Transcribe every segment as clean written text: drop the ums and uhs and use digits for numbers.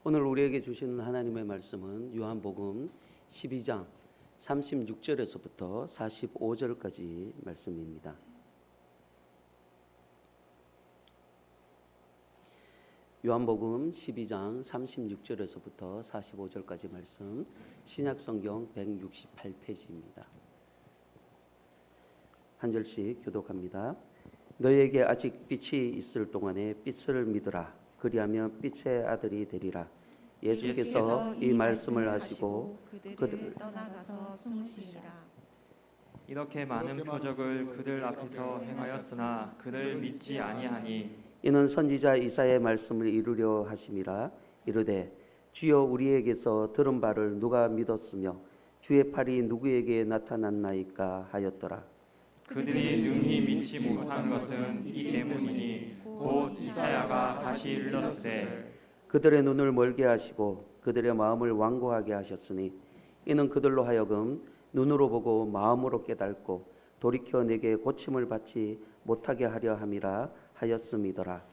오늘 우리에게 주시는 하나님의 말씀은 요한복음 12장 36절에서부터 45절까지 말씀입니다. 요한복음 12장 36절에서부터 45절까지 말씀, 신약성경 168페이지입니다. 한 절씩 교독합니다. 너희에게 아직 빛이 있을 동안에 빛을 믿으라. 그리하면 빛의 아들이 되리라. 예수께서 이 말씀을 하시고 그들을 떠나가서 숨으시니라. 이렇게 많은 표적을 그들 앞에서 행하였으나 그를 믿지 아니하니 이는 선지자 이사야의 말씀을 이루려 하심이라. 이르되 주여 우리에게서 들은 바를 누가 믿었으며 주의 팔이 누구에게 나타났나이까 하였더라. 그들이 능히 믿지 못한 것은 이 때문이니 곧 이사야가 다시 일렀으되 그들의 눈을 멀게 하시고 그들의 마음을 완고하게 하셨으니 이는 그들로 하여금 눈으로 보고 마음으로 깨닫고 돌이켜 내게 고침을 받지 못하게 하려 함이라 하였음이더라.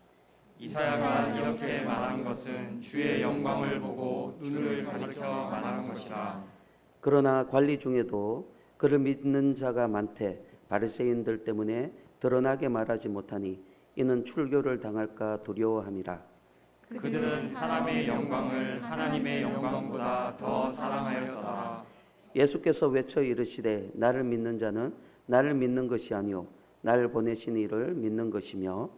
이사야가 이렇게 말한 것은 주의 영광을 보고 눈을 가리켜 말한 것이라. 그러나 관리 중에도 그를 믿는 자가 많되 바리새인들 때문에 드러나게 말하지 못하니 이는 출교를 당할까 두려워함이라. 그들은 사람의 영광을 하나님의 영광보다 더 사랑하였더라. 예수께서 외쳐 이르시되 나를 믿는 자는 나를 믿는 것이 아니요 나를 보내신 이를 믿는 것이며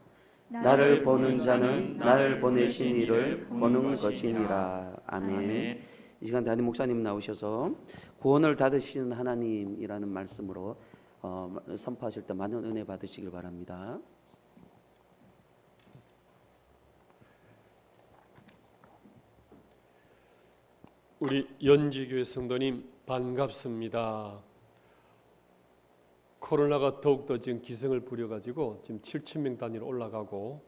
나를 보는 자는 나를 보내신 이를 보는 것이니라. 아멘. 이 시간 담임 목사님 나오셔서 구원을 닫으시는 하나님이라는 말씀으로 선포하실 때 많은 은혜 받으시길 바랍니다. 우리 연지교회 성도님 반갑습니다. 코로나가 더욱더 지금 기승을 부려가지고 지금 7,000명 단위로 올라가고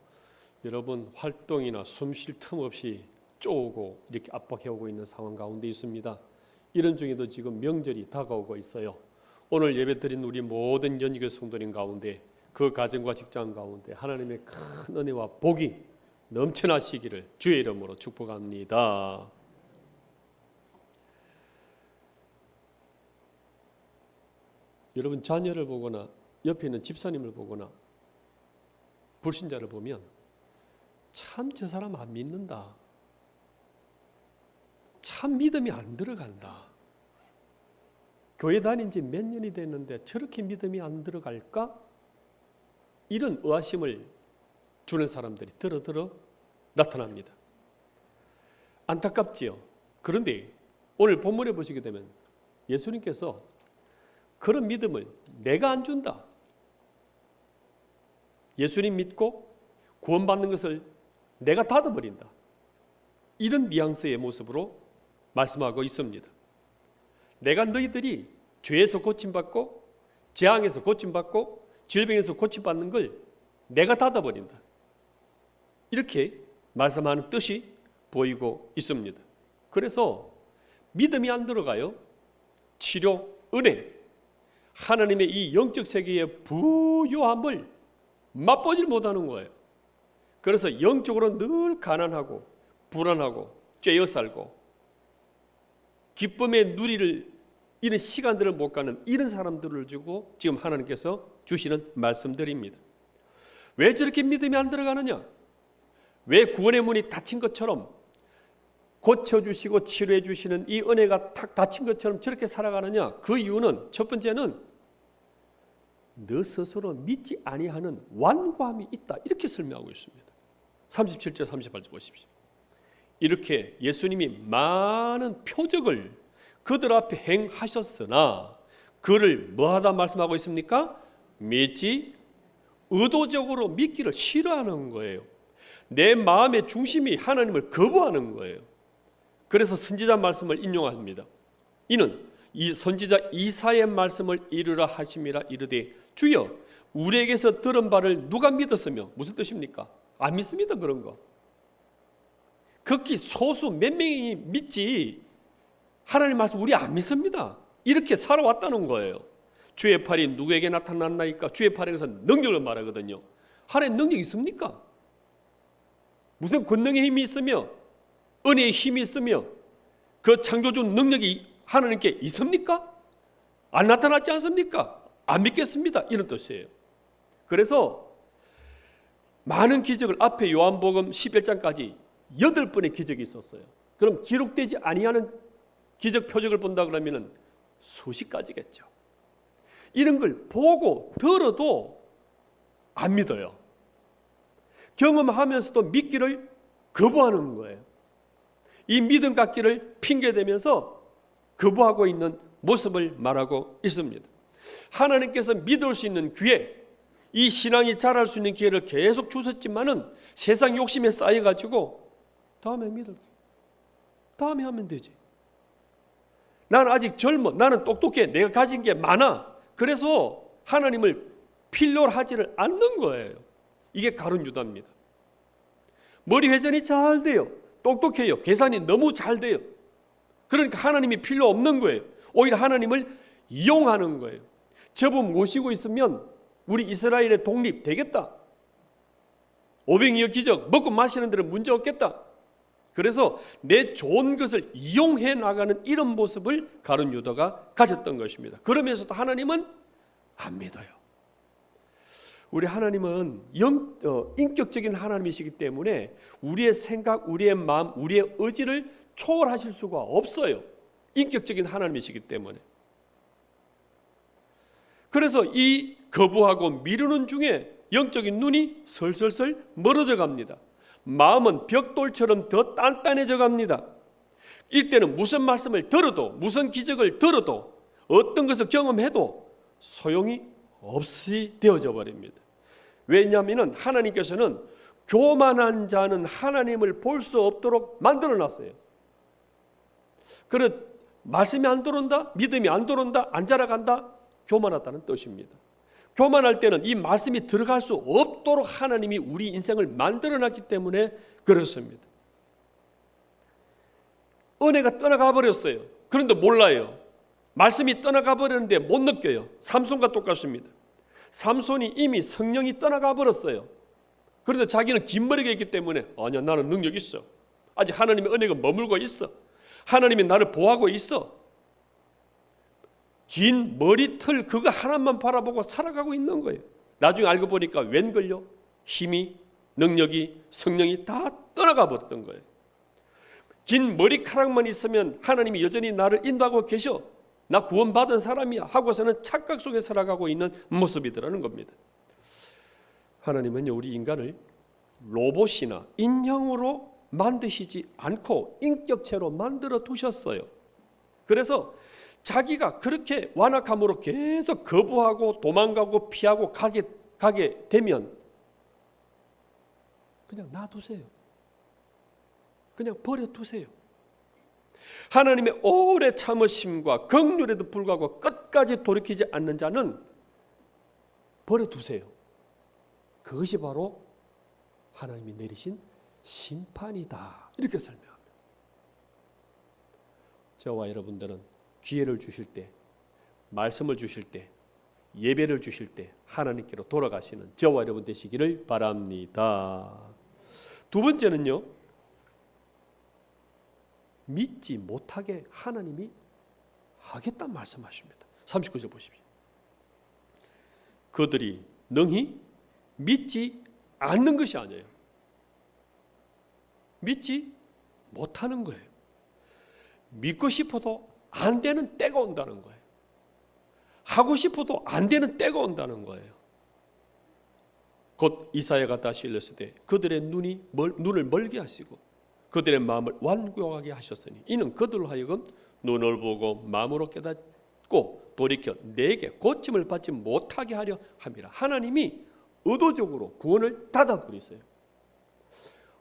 여러분 활동이나 숨 쉴 틈 없이 쪼고 이렇게 압박해오고 있는 상황 가운데 있습니다. 이런 중에도 지금 명절이 다가오고 있어요. 오늘 예배드린 우리 모든 연지교회 성도님 가운데 그 가정과 직장 가운데 하나님의 큰 은혜와 복이 넘쳐나시기를 주의 이름으로 축복합니다. 여러분 자녀를 보거나 옆에 있는 집사님을 보거나 불신자를 보면 참 저 사람 안 믿는다. 참 믿음이 안 들어간다. 교회 다닌 지 몇 년이 됐는데 저렇게 믿음이 안 들어갈까? 이런 의아심을 주는 사람들이 들어 나타납니다. 안타깝지요. 그런데 오늘 본문에 보시게 되면 예수님께서 그런 믿음을 내가 안 준다. 예수님 믿고 구원받는 것을 내가 닫아버린다. 이런 뉘앙스의 모습으로 말씀하고 있습니다. 내가 너희들이 죄에서 고침받고 재앙에서 고침받고 질병에서 고침받는 걸 내가 닫아버린다. 이렇게 말씀하는 뜻이 보이고 있습니다. 그래서 믿음이 안 들어가요. 치료, 은혜, 하나님의 이 영적 세계의 부요함을 맛보질 못하는 거예요. 그래서 영적으로 늘 가난하고 불안하고 쬐어 살고 기쁨의 누리를 이런 시간들을 못 가는 이런 사람들을 주고 지금 하나님께서 주시는 말씀들입니다. 왜 저렇게 믿음이 안 들어가느냐? 왜 구원의 문이 닫힌 것처럼 고쳐주시고 치료해 주시는 이 은혜가 탁 닫힌 것처럼 저렇게 살아가느냐? 그 이유는 첫 번째는 너 스스로 믿지 아니하는 완고함이 있다. 이렇게 설명하고 있습니다. 37절 38절 보십시오. 이렇게 예수님이 많은 표적을 그들 앞에 행하셨으나 그를 뭐하다 말씀하고 있습니까? 믿지 의도적으로 믿기를 싫어하는 거예요. 내 마음의 중심이 하나님을 거부하는 거예요. 그래서 선지자 말씀을 인용합니다. 이는 이 선지자 이사야의 말씀을 이루라 하심이라. 이르되 주여 우리에게서 들은 바를 누가 믿었으며. 무슨 뜻입니까? 안 믿습니다. 그런 거 극히 소수 몇 명이 믿지 하나님 말씀 우리 안 믿습니다. 이렇게 살아왔다는 거예요. 주의 팔이 누구에게 나타났나이까? 주의 팔에서 능력을 말하거든요. 하나님 능력 있습니까? 무슨 권능의 힘이 있으며 은혜의 힘이 있으며 그 창조주 능력이 하나님께 있습니까? 안 나타났지 않습니까? 안 믿겠습니다. 이런 뜻이에요. 그래서 많은 기적을 앞에 요한복음 11장까지 8번의 기적이 있었어요. 그럼 기록되지 아니하는 기적 표적을 본다 그러면 수십 가지겠죠. 이런 걸 보고 들어도 안 믿어요. 경험하면서도 믿기를 거부하는 거예요. 이 믿음 갖기를 핑계대면서 거부하고 있는 모습을 말하고 있습니다. 하나님께서 믿을 수 있는 기회, 이 신앙이 자랄 수 있는 기회를 계속 주셨지만은 세상 욕심에 쌓여가지고 다음에 믿을게, 다음에 하면 되지. 나는 아직 젊어, 나는 똑똑해, 내가 가진 게 많아. 그래서 하나님을 필요로 하지를 않는 거예요. 이게 가룟 유다입니다. 머리 회전이 잘 돼요. 똑똑해요. 계산이 너무 잘 돼요. 그러니까 하나님이 필요 없는 거예요. 오히려 하나님을 이용하는 거예요. 저분 모시고 있으면 우리 이스라엘의 독립 되겠다. 오병이어 기적, 먹고 마시는 데는 문제 없겠다. 그래서 내 좋은 것을 이용해 나가는 이런 모습을 가룟 유다가 가졌던 것입니다. 그러면서도 하나님은 안 믿어요. 우리 하나님은 인격적인 하나님이시기 때문에 우리의 생각, 우리의 마음, 우리의 의지를 초월하실 수가 없어요. 인격적인 하나님이시기 때문에. 그래서 이 거부하고 미루는 중에 영적인 눈이 슬슬슬 멀어져 갑니다. 마음은 벽돌처럼 더 단단해져 갑니다. 이때는 무슨 말씀을 들어도, 무슨 기적을 들어도, 어떤 것을 경험해도 소용이 없이 되어져 버립니다. 왜냐하면 하나님께서는 교만한 자는 하나님을 볼 수 없도록 만들어 놨어요. 그래, 말씀이 안 들어온다, 믿음이 안 들어온다, 안 자라간다, 교만하다는 뜻입니다. 교만할 때는 이 말씀이 들어갈 수 없도록 하나님이 우리 인생을 만들어 놨기 때문에 그렇습니다. 은혜가 떠나가 버렸어요. 그런데 몰라요. 말씀이 떠나가 버렸는데 못 느껴요. 삼손과 똑같습니다. 삼손이 이미 성령이 떠나가 버렸어요. 그런데 자기는 긴 머리가 있기 때문에 아니야, 나는 능력이 있어. 아직 하나님의 은혜가 머물고 있어. 하나님이 나를 보호하고 있어. 긴 머리털 그거 하나만 바라보고 살아가고 있는 거예요. 나중에 알고 보니까 웬걸요? 힘이, 능력이, 성령이 다 떠나가 버렸던 거예요. 긴 머리카락만 있으면 하나님이 여전히 나를 인도하고 계셔. 나 구원받은 사람이야 하고서는 착각 속에 살아가고 있는 모습이더라는 겁니다. 하나님은요, 우리 인간을 로봇이나 인형으로 만드시지 않고 인격체로 만들어 두셨어요. 그래서 자기가 그렇게 완악함으로 계속 거부하고 도망가고 피하고 가게 되면 그냥 놔두세요. 그냥 버려두세요. 하나님의 오래 참으심과 긍휼에도 불구하고 끝까지 돌이키지 않는 자는 버려두세요. 그것이 바로 하나님이 내리신 심판이다. 이렇게 설명합니다. 저와 여러분들은 기회를 주실 때, 말씀을 주실 때, 예배를 주실 때 하나님께로 돌아가시는 저와 여러분 되시기를 바랍니다. 두 번째는요, 믿지 못하게 하나님이 하겠다는 말씀하십니다. 39절 보십시오. 그들이 능히 믿지 않는 것이 아니에요. 믿지 못하는 거예요. 믿고 싶어도 안 되는 때가 온다는 거예요. 하고 싶어도 안 되는 때가 온다는 거예요. 곧 이사야가 다시 일렀으되 그들의 눈을 멀게 하시고 그들의 마음을 완고하게 하셨으니 이는 그들로 하여금 눈을 보고 마음으로 깨닫고 돌이켜 내게 고침을 받지 못하게 하려 함이라. 하나님이 의도적으로 구원을 닫아버리세요.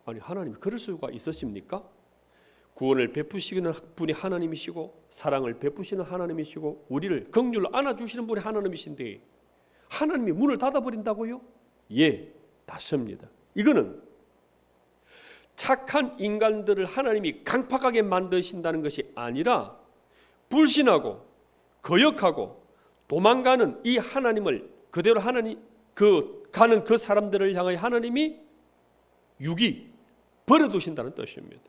아니, 하나님이 그럴 수가 있으십니까? 구원을 베푸시는 분이 하나님이시고 사랑을 베푸시는 하나님이시고 우리를 긍휼로 안아주시는 분이 하나님이신데 하나님이 문을 닫아버린다고요? 예, 닫습니다. 이거는 착한 인간들을 하나님이 강팍하게 만드신다는 것이 아니라 불신하고 거역하고 도망가는 이 하나님을 그대로 가는 그 사람들을 향하여 하나님이 버려두신다는 뜻입니다.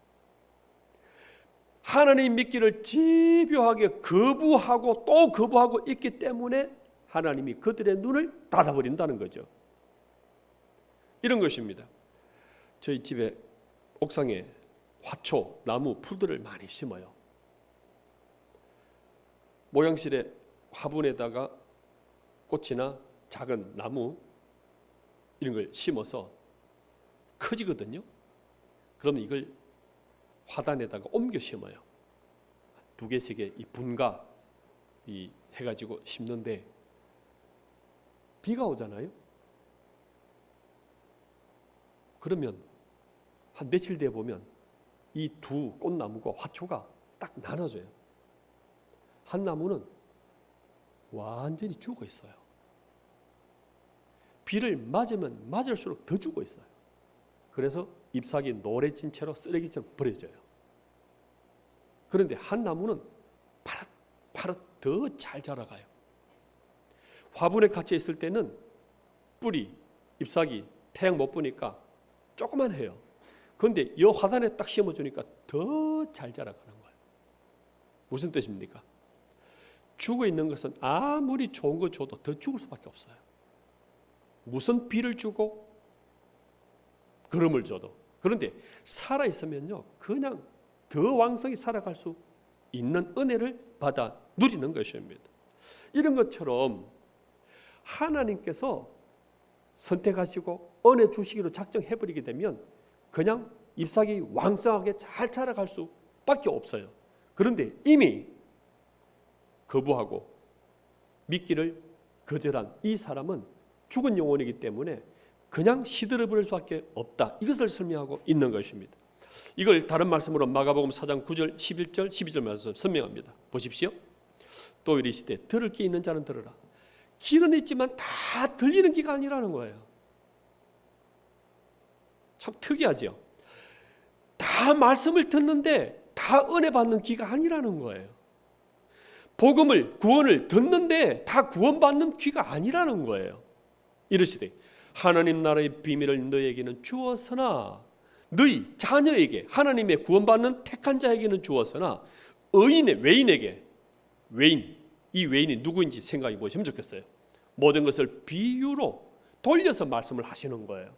하나님 믿기를 집요하게 거부하고 또 거부하고 있기 때문에 하나님이 그들의 눈을 닫아버린다는 거죠. 이런 것입니다. 저희 집에 옥상에 화초, 나무, 풀들을 많이 심어요. 모양실에 화분에다가 꽃이나 작은 나무 이런 걸 심어서 커지거든요. 그러면 이걸 화단에다가 옮겨 심어요. 2개, 3개 이 분가 이 해가지고 심는데 비가 오잖아요. 그러면 한 며칠 뒤에 보면 이 두 꽃나무가 화초가 딱 나눠져요. 한 나무는 완전히 죽어 있어요. 비를 맞으면 맞을수록 더 죽어 있어요. 그래서 잎사귀 노래진 채로 쓰레기처럼 버려져요. 그런데 한 나무는 파릇파릇 더 잘 자라가요. 화분에 갇혀 있을 때는 뿌리, 잎사귀, 태양 못 보니까 조그만 해요. 그런데 이 화단에 딱 심어주니까 더 잘 자라가는 거예요. 무슨 뜻입니까? 죽어 있는 것은 아무리 좋은 거 줘도 더 죽을 수밖에 없어요. 무슨 비를 주고 걸음을 줘도. 그런데 살아있으면요 그냥 더 왕성히 살아갈 수 있는 은혜를 받아 누리는 것입니다. 이런 것처럼 하나님께서 선택하시고 은혜 주시기로 작정해버리게 되면 그냥 잎사귀 왕성하게 잘 자라갈 수밖에 없어요. 그런데 이미 거부하고 믿기를 거절한 이 사람은 죽은 영혼이기 때문에 그냥 시들어버릴 수밖에 없다. 이것을 설명하고 있는 것입니다. 이걸 다른 말씀으로 마가복음 4장 9절, 11절, 12절 말씀 설명합니다. 보십시오. 또 이르시되 들을 귀 있는 자는 들으라. 귀는 있지만 다 들리는 귀가 아니라는 거예요. 참 특이하죠. 다 말씀을 듣는데 다 은혜 받는 귀가 아니라는 거예요. 복음을, 구원을 듣는데 다 구원받는 귀가 아니라는 거예요. 이르시되 하나님 나라의 비밀을 너에게는 주었으나 너희 자녀에게 하나님의 구원받는 택한 자에게는 주었으나 외인에게 이 외인이 누구인지 생각해 보시면 좋겠어요. 모든 것을 비유로 돌려서 말씀을 하시는 거예요.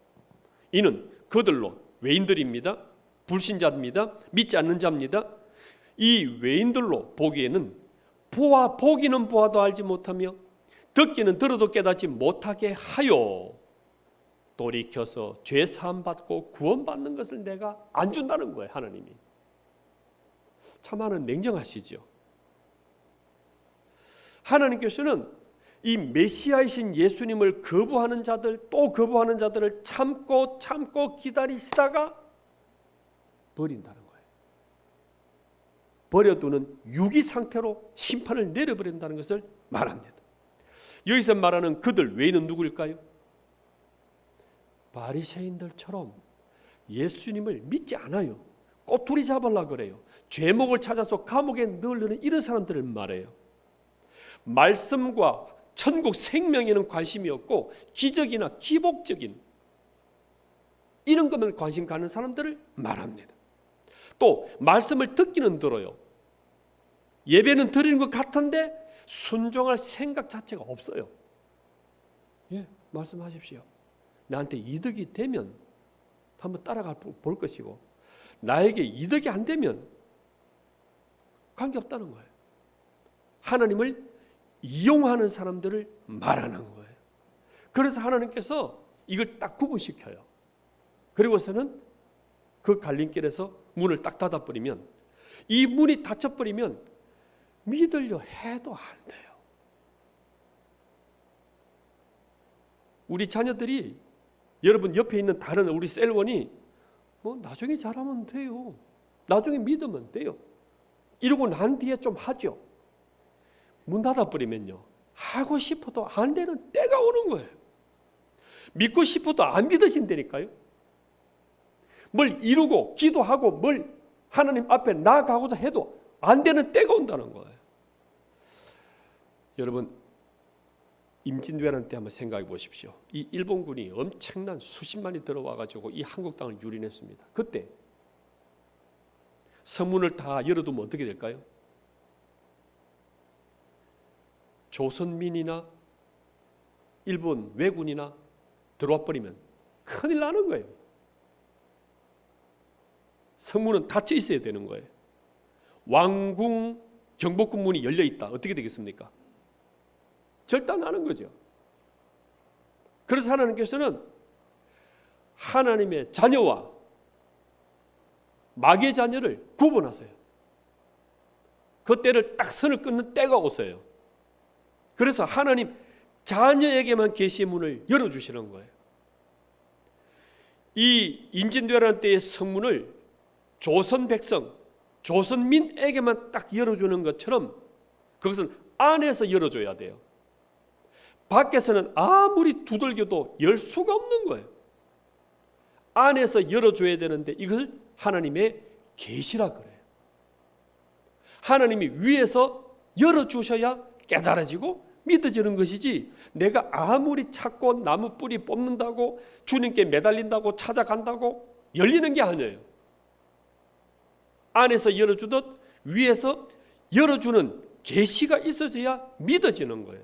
이는 그들로 외인들입니다. 불신자입니다. 믿지 않는 자입니다. 이 외인들로 보기에는 보기는 보아도 알지 못하며 듣기는 들어도 깨닫지 못하게 하여 돌이켜서 죄 사함 받고 구원받는 것을 내가 안 준다는 거예요. 하나님이 참 하나님 냉정하시죠. 하나님께서는 이 메시아이신 예수님을 거부하는 자들 또 거부하는 자들을 참고 기다리시다가 버린다는 거예요. 버려두는 유기 상태로 심판을 내려버린다는 것을 말합니다. 여기서 말하는 그들 외에는 누구일까요? 바리새인들처럼 예수님을 믿지 않아요. 꼬투리 잡으려고 그래요. 죄목을 찾아서 감옥에 넣으려는 이런 사람들을 말해요. 말씀과 천국 생명에는 관심이 없고 기적이나 기복적인 이런 것만 관심 가는 사람들을 말합니다. 또 말씀을 듣기는 들어요. 예배는 드리는 것 같은데 순종할 생각 자체가 없어요. 예, 말씀하십시오. 나한테 이득이 되면 한번 따라가 볼 것이고 나에게 이득이 안 되면 관계없다는 거예요. 하나님을 이용하는 사람들을 말하는 거예요. 그래서 하나님께서 이걸 딱 구분시켜요. 그리고서는 그 갈림길에서 문을 딱 닫아버리면 이 문이 닫혀버리면 믿으려 해도 안 돼요. 우리 자녀들이 여러분 옆에 있는 다른 우리 셀원이 뭐 나중에 잘하면 돼요. 나중에 믿으면 돼요. 이러고 난 뒤에 좀 하죠. 문 닫아버리면요. 하고 싶어도 안 되는 때가 오는 거예요. 믿고 싶어도 안 믿어진다니까요. 뭘 이루고 기도하고 뭘 하나님 앞에 나아가고자 해도 안 되는 때가 온다는 거예요. 여러분 임진왜란 때 한번 생각해 보십시오. 이 일본군이 엄청난 수십만이 들어와 가지고 이 한국 땅을 유린했습니다. 그때 성문을 다 열어두면 어떻게 될까요? 조선민이나 일본 왜군이나 들어와 버리면 큰일 나는 거예요. 성문은 닫혀 있어야 되는 거예요. 왕궁 경복궁 문이 열려 있다. 어떻게 되겠습니까? 절단하는 거죠. 그래서 하나님께서는 하나님의 자녀와 마귀의 자녀를 구분하세요. 그 때를 딱 선을 끊는 때가 오세요. 그래서 하나님 자녀에게만 계시의 문을 열어주시는 거예요. 이 임진왜란 때의 성문을 조선 백성, 조선민에게만 딱 열어주는 것처럼 그것은 안에서 열어줘야 돼요. 밖에서는 아무리 두들겨도 열 수가 없는 거예요. 안에서 열어줘야 되는데 이걸 하나님의 계시라 그래요. 하나님이 위에서 열어주셔야 깨달아지고 믿어지는 것이지, 내가 아무리 찾고 나무 뿌리 뽑는다고 주님께 매달린다고 찾아간다고 열리는 게 아니에요. 안에서 열어주듯 위에서 열어주는 계시가 있어져야 믿어지는 거예요.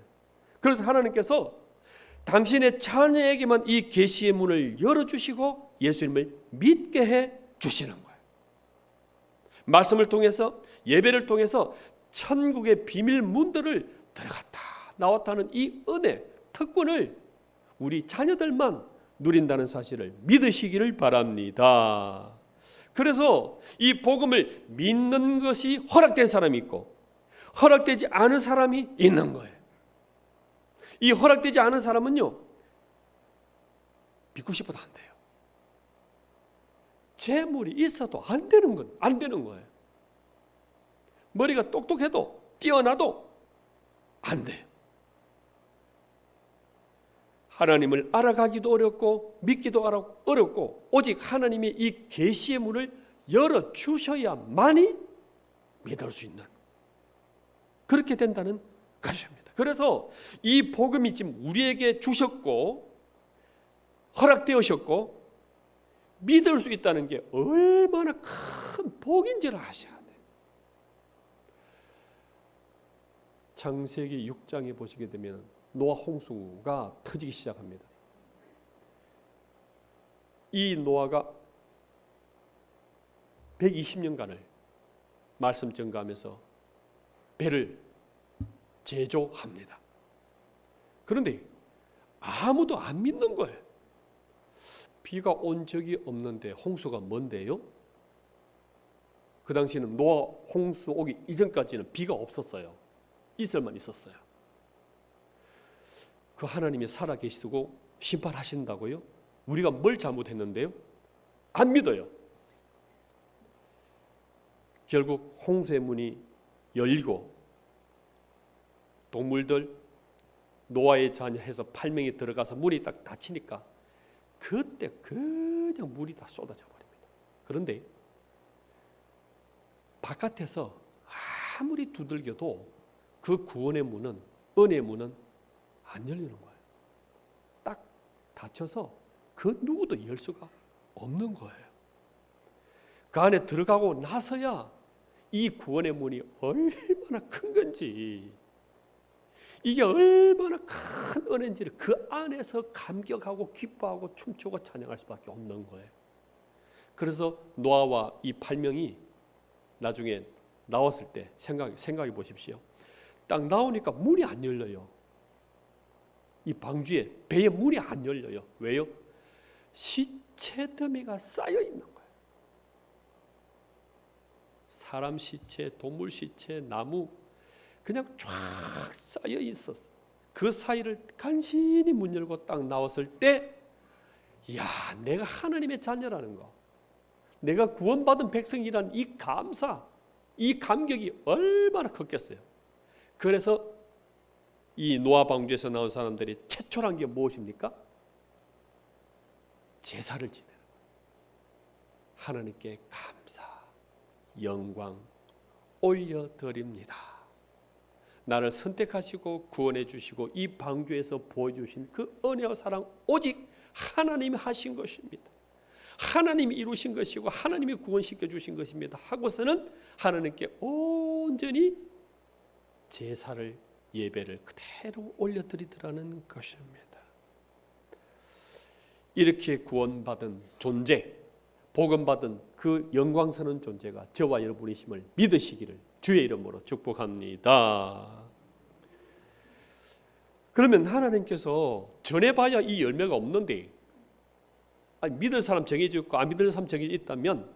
그래서 하나님께서 당신의 자녀에게만 이 계시의 문을 열어주시고 예수님을 믿게 해 주시는 거예요. 말씀을 통해서, 예배를 통해서 천국의 비밀 문들을 들어갔다 나왔다는 이 은혜, 특권을 우리 자녀들만 누린다는 사실을 믿으시기를 바랍니다. 그래서 이 복음을 믿는 것이 허락된 사람이 있고 허락되지 않은 사람이 있는 거예요. 이 허락되지 않은 사람은요, 믿고 싶어도 안 돼요. 재물이 있어도 안 되는 거예요. 머리가 똑똑해도 뛰어나도 안 돼요. 하나님을 알아가기도 어렵고 믿기도 어렵고 오직 하나님이 이 계시의 문을 열어주셔야만이 믿을 수 있는, 그렇게 된다는 것입니다. 그래서 이 복음이 지금 우리에게 주셨고 허락되어졌고 믿을 수 있다는 게 얼마나 큰 복인지를 아셔야 돼요. 창세기 6장에 보시게 되면 노아 홍수가 터지기 시작합니다. 이 노아가 120년간을 말씀 전가하면서 배를 제조합니다. 그런데 아무도 안 믿는 거예요. 비가 온 적이 없는데 홍수가 뭔데요? 그 당시에는 노아 홍수 오기 이전까지는 비가 없었어요. 이슬만 있었어요. 그 하나님이 살아계시고 심판하신다고요? 우리가 뭘 잘못했는데요? 안 믿어요. 결국 홍수의 문이 열리고 동물들 노아의 자녀 해서 8명이 들어가서 문이 딱 닫히니까 그때 그냥 물이 다 쏟아져 버립니다. 그런데 바깥에서 아무리 두들겨도 그 구원의 문은, 은혜의 문은 안 열리는 거예요. 딱 닫혀서 그 누구도 열 수가 없는 거예요. 그 안에 들어가고 나서야 이 구원의 문이 얼마나 큰 건지, 이게 얼마나 큰 은혜인지를 그 안에서 감격하고 기뻐하고 춤추고 찬양할 수밖에 없는 거예요. 그래서 노아와 이 8명이 나중에 나왔을 때 생각해 보십시오. 딱 나오니까 문이 안 열려요. 이 방주에, 배에 문이 안 열려요. 왜요? 시체 더미가 쌓여 있는 거예요. 사람 시체, 동물 시체, 나무 그냥 쫙 쌓여 있었어. 그 사이를 간신히 문 열고 딱 나왔을 때, 야, 내가 하나님의 자녀라는 거, 내가 구원받은 백성이라는 이 감사, 이 감격이 얼마나 컸겠어요. 그래서 이 노아 방주에서 나온 사람들이 최초란 게 무엇입니까? 제사를 지내는 거예요. 하나님께 감사, 영광 올려드립니다. 나를 선택하시고 구원해 주시고 이 방주에서 보여주신 그 은혜와 사랑 오직 하나님이 하신 것입니다. 하나님이 이루신 것이고 하나님이 구원시켜 주신 것입니다 하고서는 하나님께 온전히 제사를 예배를 그대로 올려드리더라는 것입니다. 이렇게 구원받은 존재, 복음받은 그 영광스러운 존재가 저와 여러분이심을 믿으시기를 주의 이름으로 축복합니다. 그러면 하나님께서 전해봐야 이 열매가 없는데, 아니, 믿을 사람 정해져 있고 안 믿을 사람 정해져 있다면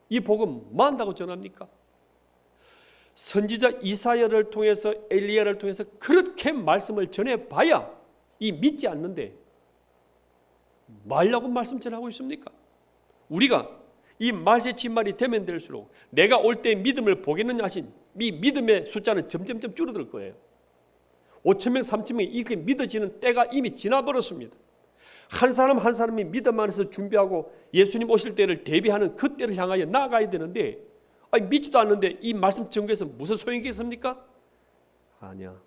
이 복음 뭐 한다고 전합니까? 선지자 이사야를 통해서 엘리야를 통해서 그렇게 말씀을 전해봐야 이 믿지 않는데 뭐 하려고 말씀 전하고 있습니까? 우리가 이 말세 진말이 되면 될수록 내가 올 때 믿음을 보겠느냐 하신 이 믿음의 숫자는 점점점 줄어들 거예요. 5,000명, 3,000명이 이렇게 믿어지는 때가 이미 지나버렸습니다. 한 사람 한 사람이 믿음 안에서 준비하고 예수님 오실 때를 대비하는 그 때를 향하여 나아가야 되는데, 아니, 믿지도 않는데 이 말씀 전개해서 무슨 소용이 있겠습니까? 아니야.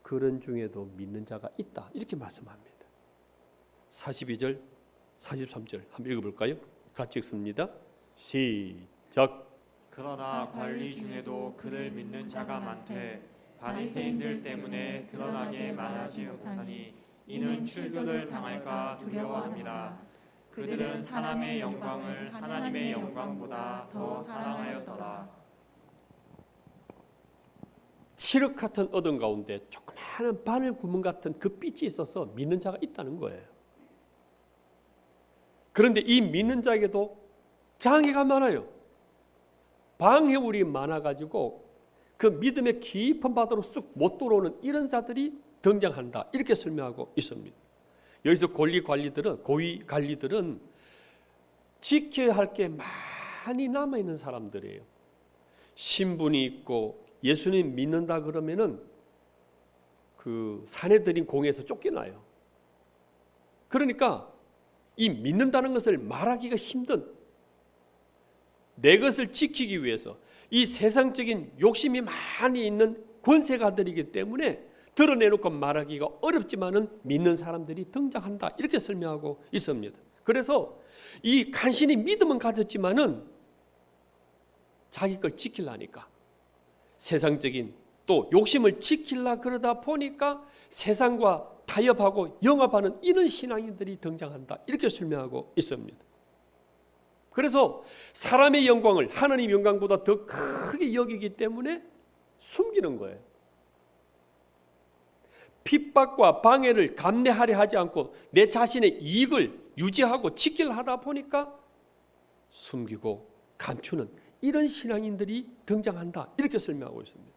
그런 중에도 믿는 자가 있다. 이렇게 말씀합니다. 42절, 43절 한번 읽어볼까요? 같이 읽습니다. 시작. 그러나 관리 중에도 그를 믿는 자가 많되 바리새인들 때문에 드러나게 말하지 못하니 이는 출교를 당할까 두려워함이라. 그들은 사람의 영광을 하나님의 영광보다 더 사랑하였더라. 칠흑 같은 어둠 가운데 조그마한 바늘 구멍 같은 그 빛이 있어서 믿는 자가 있다는 거예요. 그런데 이 믿는 자에게도 장애가 많아요. 방해물이 많아가지고 그 믿음의 깊은 바다로 쑥 못 들어오는 이런 자들이 등장한다. 이렇게 설명하고 있습니다. 여기서 고위 관리들은 지켜야 할 게 많이 남아있는 사람들이에요. 신분이 있고 예수님 믿는다 그러면은 그 사내들인 공에서 쫓겨나요. 그러니까 이 믿는다는 것을 말하기가 힘든, 내 것을 지키기 위해서 이 세상적인 욕심이 많이 있는 권세가들이기 때문에 드러내놓고 말하기가 어렵지만은 믿는 사람들이 등장한다. 이렇게 설명하고 있습니다. 그래서 이 간신히 믿음은 가졌지만은 자기 걸 지키려니까 세상적인 또 욕심을 지키려 그러다 보니까 세상과 타협하고 영합하는 이런 신앙인들이 등장한다. 이렇게 설명하고 있습니다. 그래서 사람의 영광을 하나님 영광보다 더 크게 여기기 때문에 숨기는 거예요. 핍박과 방해를 감내하려 하지 않고 내 자신의 이익을 유지하고 지키려 하다 보니까 숨기고 감추는 이런 신앙인들이 등장한다. 이렇게 설명하고 있습니다.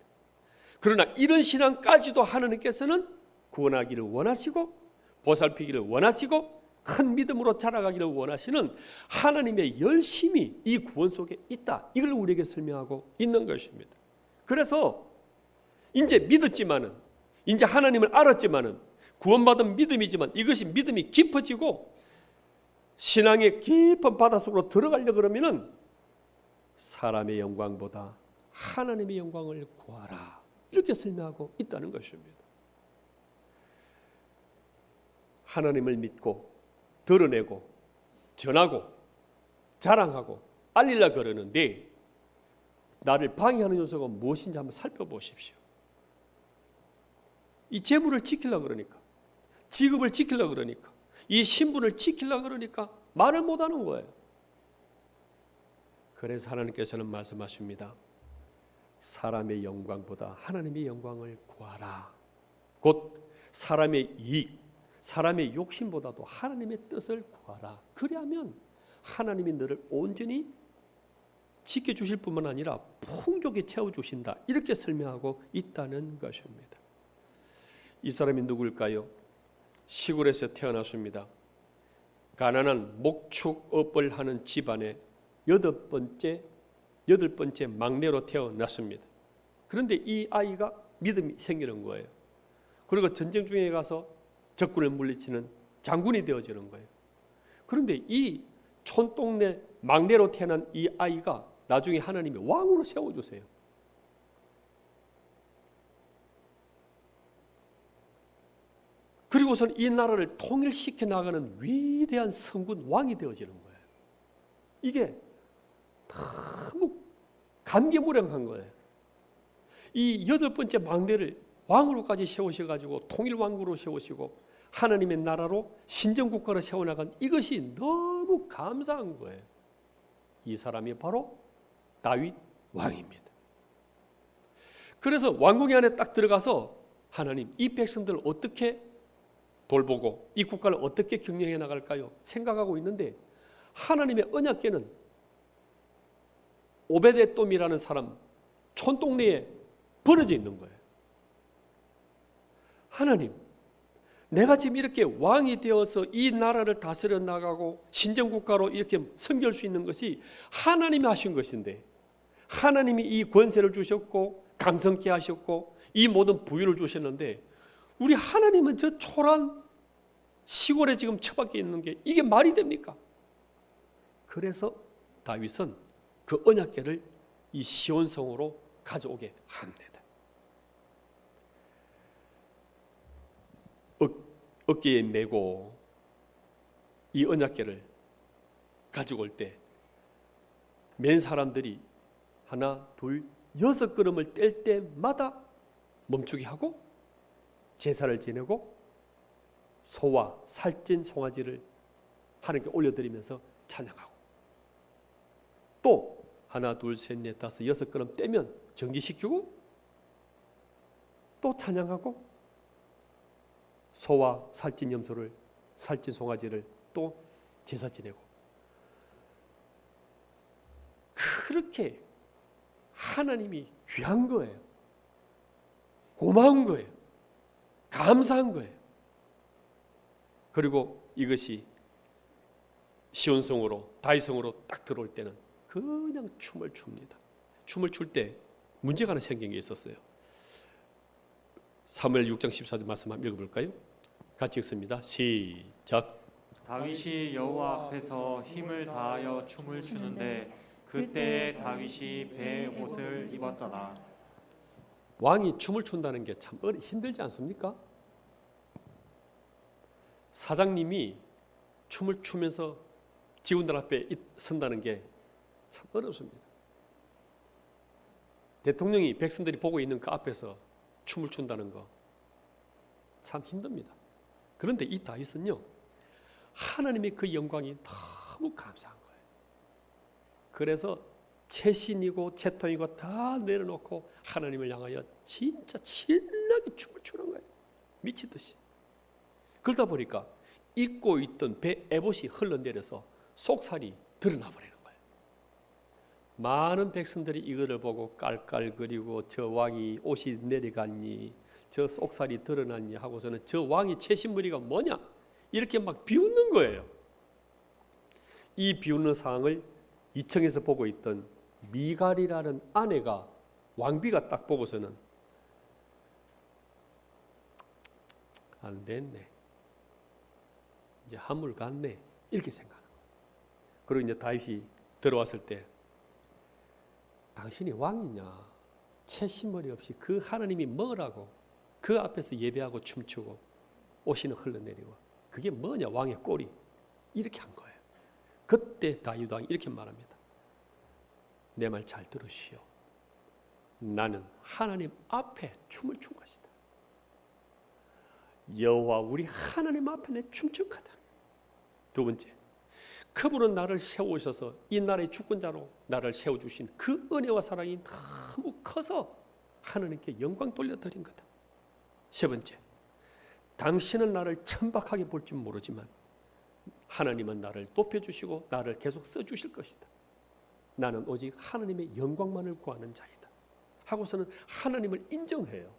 그러나 이런 신앙까지도 하나님께서는 구원하기를 원하시고 보살피기를 원하시고 큰 믿음으로 자라가기를 원하시는 하나님의 열심이 이 구원 속에 있다. 이걸 우리에게 설명하고 있는 것입니다. 그래서 이제 믿었지만은, 이제 하나님을 알았지만은, 구원받은 믿음이지만 이것이 믿음이 깊어지고 신앙의 깊은 바닷속으로 들어가려고 그러면은 사람의 영광보다 하나님의 영광을 구하라. 이렇게 설명하고 있다는 것입니다. 하나님을 믿고 드러내고 전하고 자랑하고 알리려고 그러는데 나를 방해하는 요소가 무엇인지 한번 살펴보십시오. 이 재물을 지키려고 그러니까, 직업을 지키려고 그러니까, 이 신분을 지키려고 그러니까 말을 못하는 거예요. 그래서 하나님께서는 말씀하십니다. 사람의 영광보다 하나님의 영광을 구하라. 곧 사람의 이익, 사람의 욕심보다도 하나님의 뜻을 구하라. 그리하면 하나님이 너를 온전히 지켜주실 뿐만 아니라 풍족히 채워주신다. 이렇게 설명하고 있다는 것입니다. 이 사람이 누구일까요? 시골에서 태어났습니다. 가난한 목축업을 하는 집안의 여덟 번째 막내로 태어났습니다. 그런데 이 아이가 믿음이 생기는 거예요. 그리고 전쟁 중에 가서 적군을 물리치는 장군이 되어지는 거예요. 그런데 이 촌동네 막내로 태어난 이 아이가 나중에 하나님이 왕으로 세워주세요. 그리고선 이 나라를 통일시켜 나가는 위대한 성군 왕이 되어지는 거예요. 이게 너무 감개무량한 거예요. 이 8번째 막내를 왕으로까지 세우셔가지고 통일왕국으로 세우시고 하나님의 나라로 신정국가로 세워나간 이것이 너무 감사한 거예요. 이 사람이 바로 다윗 왕입니다. 그래서 왕궁의 안에 딱 들어가서 하나님 이 백성들을 어떻게 돌보고 이 국가를 어떻게 경영해 나갈까요? 생각하고 있는데 하나님의 언약궤는 오베데돔이라는 사람 촌동네에 버려져 있는 거예요. 하나님, 내가 지금 이렇게 왕이 되어서 이 나라를 다스려 나가고 신정국가로 이렇게 섬길 수 있는 것이 하나님이 하신 것인데 하나님이 이 권세를 주셨고 강성케 하셨고 이 모든 부유를 주셨는데 우리 하나님은 저 초란 시골에 지금 처박혀 있는 게 이게 말이 됩니까? 그래서 다윗은 그 언약궤를 이 시온성으로 가져오게 합니다. 어깨에 메고 이 언약궤를 가지고 올 때 맨 사람들이 하나, 둘, 6걸음을 뗄 때마다 멈추게 하고 제사를 지내고 소와 살찐 송아지를 하나님께 올려드리면서 찬양하고 또 하나, 둘, 셋, 넷, 다섯, 6걸음 떼면 정지시키고 또 찬양하고 소와 살찐 염소를 살찐 송아지를 또 제사 지내고 그렇게 하나님이 귀한 거예요. 고마운 거예요. 감사한 거예요. 그리고 이것이 시온성으로 다윗성으로 딱 들어올 때는 그냥 춤을 춥니다. 춤을 출 때 문제가 하나 생긴 게 있었어요. 사무엘 6장 14절 말씀 한번 읽어볼까요? 같이 읽습니다. 시작. 다윗이 여호와 앞에서 힘을 다하여 춤을 추는데 그때 다윗이 배 옷을 입었더라. 왕이 춤을 춘다는 게 참 힘들지 않습니까? 사장님이 춤을 추면서 직원들 앞에 선다는 게 참 어렵습니다. 대통령이 백성들이 보고 있는 그 앞에서 춤을 춘다는 거 참 힘듭니다. 그런데 이 다윗은요, 하나님의 그 영광이 너무 감사한 거예요. 그래서 채신이고 채통이고 다 내려놓고 하나님을 향하여 진짜 신나게 춤을 추는 거예요. 미치듯이. 그러다 보니까 입고 있던 배 에봇이 흘러내려서 속살이 드러나 버리는 거예요. 많은 백성들이 이거를 보고 깔깔거리고 저 왕이 옷이 내려갔니, 저 속살이 드러났니 하고서는 저 왕이 채신무리가 뭐냐 이렇게 막 비웃는 거예요. 이 비웃는 상황을 2층에서 보고 있던 미갈이라는 아내가 왕비가 딱 보고서는 안 됐네, 이제 한물 갔네 이렇게 생각하는 거예요. 그리고 이제 다윗이 들어왔을 때 당신이 왕이냐, 채신머리 없이 그 하나님이 뭐라고 그 앞에서 예배하고 춤추고 옷이 흘러내리고 그게 뭐냐 왕의 꼴이 이렇게 한 거예요. 그때 다윗 왕이 이렇게 말합니다. 내 말 잘 들으시오. 나는 하나님 앞에 춤을 춘 것이다. 여호와 우리 하나님 앞에 내 춤춘 거다. 두 번째, 그분은 나를 세우셔서 이 나라의 주권자로 나를 세워주신 그 은혜와 사랑이 너무 커서 하나님께 영광 돌려드린 거다. 세 번째, 당신은 나를 천박하게 볼지 모르지만 하나님은 나를 높여주시고 나를 계속 써주실 것이다. 나는 오직 하나님의 영광만을 구하는 자이다 하고서는 하나님을 인정해요.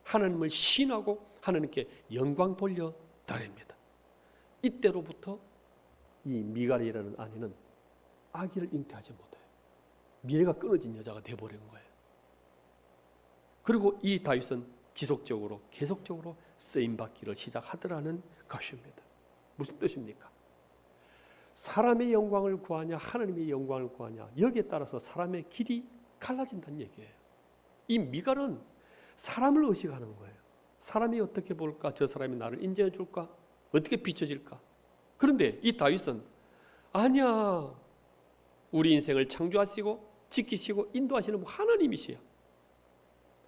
하나님을 신하고 하나님께 영광 돌려드립니다. 이때로부터 이 미갈이라는 아내는 아기를 잉태하지 못해요. 미래가 끊어진 여자가 되어버린 거예요. 그리고 이 다윗은 지속적으로 계속적으로 쓰임받기를 시작하더라는 것입니다. 무슨 뜻입니까? 사람의 영광을 구하냐 하나님의 영광을 구하냐 여기에 따라서 사람의 길이 갈라진다는 얘기예요. 이 미갈은 사람을 의식하는 거예요. 사람이 어떻게 볼까? 저 사람이 나를 인정해 줄까? 어떻게 비춰질까? 그런데 이 다윗은 아니야. 우리 인생을 창조하시고 지키시고 인도하시는 하나님이시야.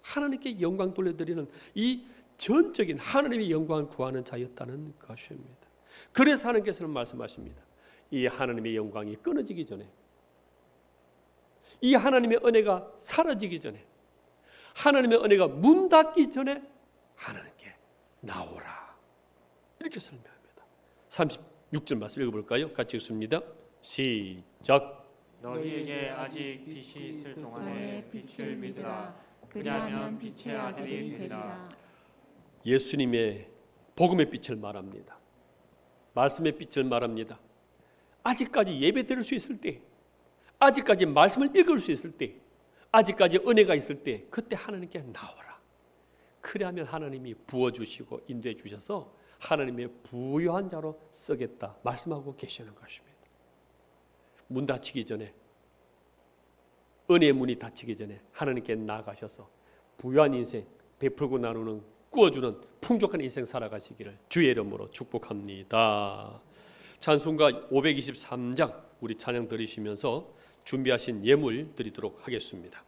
하나님께 영광 돌려드리는 이 전적인 하나님의 영광을 구하는 자였다는 것입니다. 그래서 하나님께서는 말씀하십니다. 이 하나님의 영광이 끊어지기 전에, 이 하나님의 은혜가 사라지기 전에, 하나님의 은혜가 문 닫기 전에 하나님께 나오라. 이렇게 설명합니다. 36절 말씀 읽어볼까요? 같이 읽습니다. 시작. 너희에게 아직 빛이 있을 동안에 빛을 믿으라. 그리하면 빛의 아들이 되리라. 예수님의 복음의 빛을 말합니다. 말씀의 빛을 말합니다. 아직까지 예배 드릴 수 있을 때, 아직까지 말씀을 읽을 수 있을 때, 아직까지 은혜가 있을 때 그때 하나님께 나오라. 그리하면 하나님이 부어주시고 인도해 주셔서 하나님의 부요한 자로 쓰겠다 말씀하고 계시는 것입니다. 문 닫히기 전에, 은혜의 문이 닫히기 전에 하나님께 나아가셔서 부유한 인생 베풀고 나누는, 꾸어주는 풍족한 인생 살아가시기를 주의 이름으로 축복합니다. 찬송가 523장 우리 찬양 들으시면서 준비하신 예물 드리도록 하겠습니다.